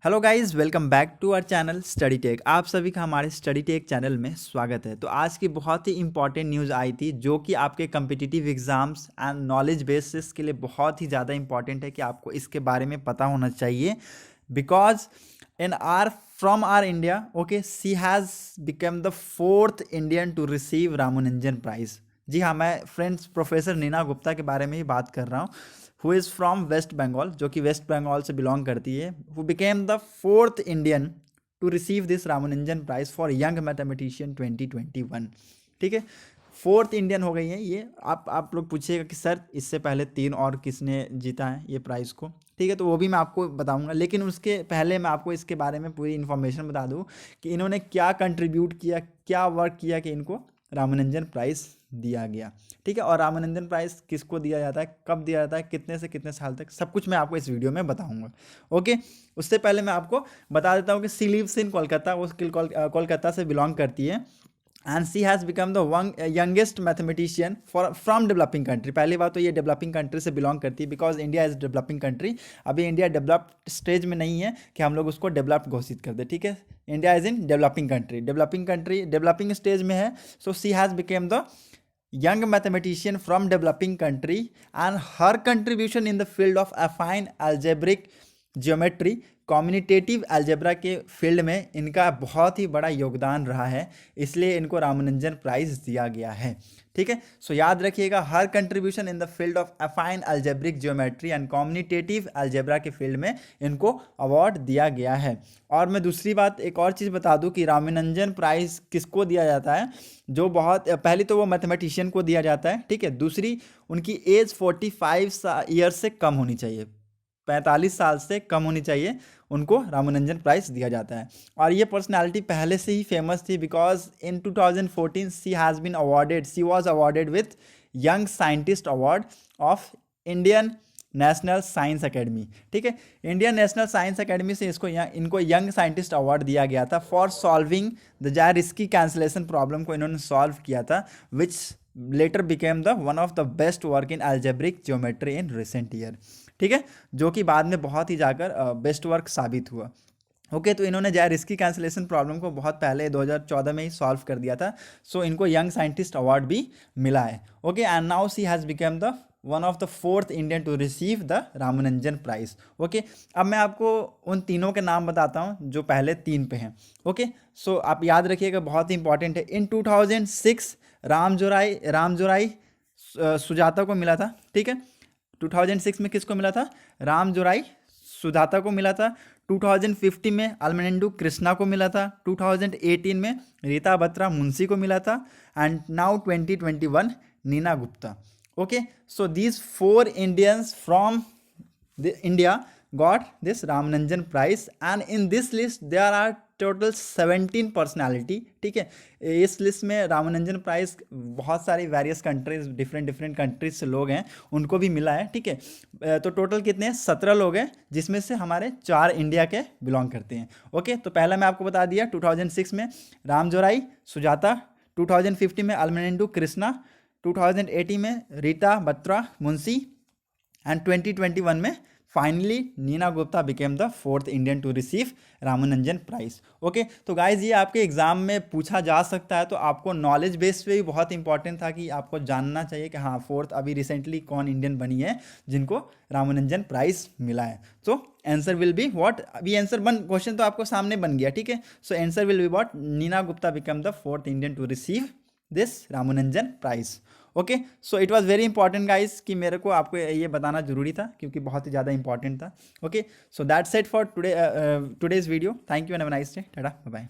Hello guys, welcome back to our channel study tech. आप सभी का हमारे स्टडी टेक चैनल में स्वागत है। तो आज की बहुत ही इंपॉर्टेंट न्यूज़ आई थी जो कि आपके competitive exams and knowledge basis के लिए बहुत ही ज़्यादा इंपॉर्टेंट है कि आपको इसके बारे में पता होना चाहिए। Because in are from are India, okay, she has become the fourth Indian to receive Ramanujan prize. जी हाँ, मैं फ्रेंड्स प्रोफेसर नीना गुप्ता के बारे में ही बात कर रहा हूँ, who is from West Bengal, जो कि वेस्ट बंगाल से बिलोंग करती है, who became the fourth Indian to receive this Ramanujan prize for young mathematician 2021। ठीक है, फोर्थ इंडियन हो गई है ये। आप लोग पूछिएगा कि सर इससे पहले 3 और किसने जीता है ये प्राइज़ को। ठीक है, तो वो भी मैं आपको बताऊंगा, लेकिन उसके पहले मैं आपको इसके बारे में पूरी इन्फॉर्मेशन बता दूं कि इन्होंने क्या कंट्रीब्यूट किया, क्या वर्क किया कि इनको रामानुजन प्राइज़ दिया गया। ठीक है, और रामानंदन प्राइज़ किसको दिया जाता है, कब दिया जाता है, कितने से कितने साल तक, सब कुछ मैं आपको इस वीडियो में बताऊंगा। ओके, उससे पहले मैं आपको बता देता हूँ कि सी लिव्स इन कोलकाता, वो कोलकाता से बिलोंग करती है and she has become the youngest mathematician for from developing country. पहली बात तो ये डेवलपिंग कंट्री से बिलोंग करती है, because India is developing country. अभी इंडिया डेवलप्ड स्टेज में नहीं है कि हम लोग उसको डेवलप्ड घोषित कर दे। ठीक है, India is in developing country developing stage में है। So she has became the young mathematician from developing country, and her contribution in the field of affine algebraic geometry, combinative algebra के फील्ड में इनका बहुत ही बड़ा योगदान रहा है, इसलिए इनको रामानुजन प्राइज़ दिया गया है। ठीक है, सो याद रखिएगा, हर contribution in the field of affine algebraic geometry and combinative algebra के फील्ड में इनको अवार्ड दिया गया है। और मैं दूसरी बात एक और चीज़ बता दूं कि रामानुजन प्राइज़ किसको दिया जाता है, जो बहुत पहली तो वो मैथमेटिशियन को दिया जाता है। ठीक है, दूसरी उनकी एज 45 ईयर से कम होनी चाहिए, 45 साल से कम होनी चाहिए, उनको रामानुजन प्राइज़ दिया जाता है। और ये पर्सनालिटी पहले से ही फेमस थी, because in 2014 she was awarded with young scientist award of Indian National Science Academy. ठीक है, इंडियन नेशनल साइंस अकेडमी से इनको यंग साइंटिस्ट अवार्ड दिया गया था for solving the Zariski cancellation problem को इन्होंने सॉल्व किया था, which later became the one of the best work in algebraic geometry in recent year. ठीक है, जो कि बाद में बहुत ही जाकर बेस्ट वर्क साबित हुआ। ओके, तो इन्होंने जायरिस्की कैंसलेशन प्रॉब्लम को बहुत पहले 2014 में ही सॉल्व कर दिया था। सो इनको यंग साइंटिस्ट अवार्ड भी मिला है। Okay, and now she has become the one of the fourth Indian to receive the Ramanujan prize. Okay, अब मैं आपको उन तीनों के नाम बताता हूँ जो पहले 3 पे हैं। ओके, सो आप याद रखिएगा, बहुत ही इंपॉर्टेंट है। इन 2006 रामजोराई सुजाता को मिला था। ठीक है, 2006 में किसको मिला था, रामजोराई सुजाता को मिला था। 2050 में अल्मेनेंडू कृष्णा को मिला था। 2018 में रीता बत्रा मुंशी को मिला था। And now 2021 Neena Gupta. Okay, so these 4 Indians from India got this Ramanujan prize, and in this list there are total 17 personality. ठीक है, इस लिस्ट में रामानुजन प्राइज़ बहुत सारी वेरियस कंट्रीज, डिफरेंट कंट्रीज से लोग हैं, उनको भी मिला है। ठीक है, तो टोटल कितने हैं, 17 लोग हैं, जिसमें से हमारे 4 इंडिया के बिलोंग करते हैं। ओके, तो पहला मैं आपको बता दिया, 2006 में रामजोराई सुजाता, 2050 में अल्मेनेंडू कृष्णा, 2018 में रीता बत्रा मुंशी, एंड 2021 में finally Neena Gupta became the fourth Indian to receive Ramanujan prize. Okay, तो गाइज ये आपके एग्जाम में पूछा जा सकता है, तो आपको नॉलेज बेस पे भी बहुत इंपॉर्टेंट था कि आपको जानना चाहिए कि हाँ, फोर्थ अभी रिसेंटली कौन इंडियन बनी है जिनको रामानुजन प्राइज़ मिला है। तो आंसर विल बी व्हाट, अभी आंसर क्वेश्चन तो आपको सामने बन गया। ठीक है, so answer will be what, Neena Gupta become the fourth Indian to receive this Ramanujan prize. Okay, so it was very important guys कि मेरे को आपको ये बताना जरूरी था, क्योंकि बहुत ही ज़्यादा इंपॉर्टेंट था। Okay, so that's it for today's video. Thank you and have a nice day. Tata, bye bye.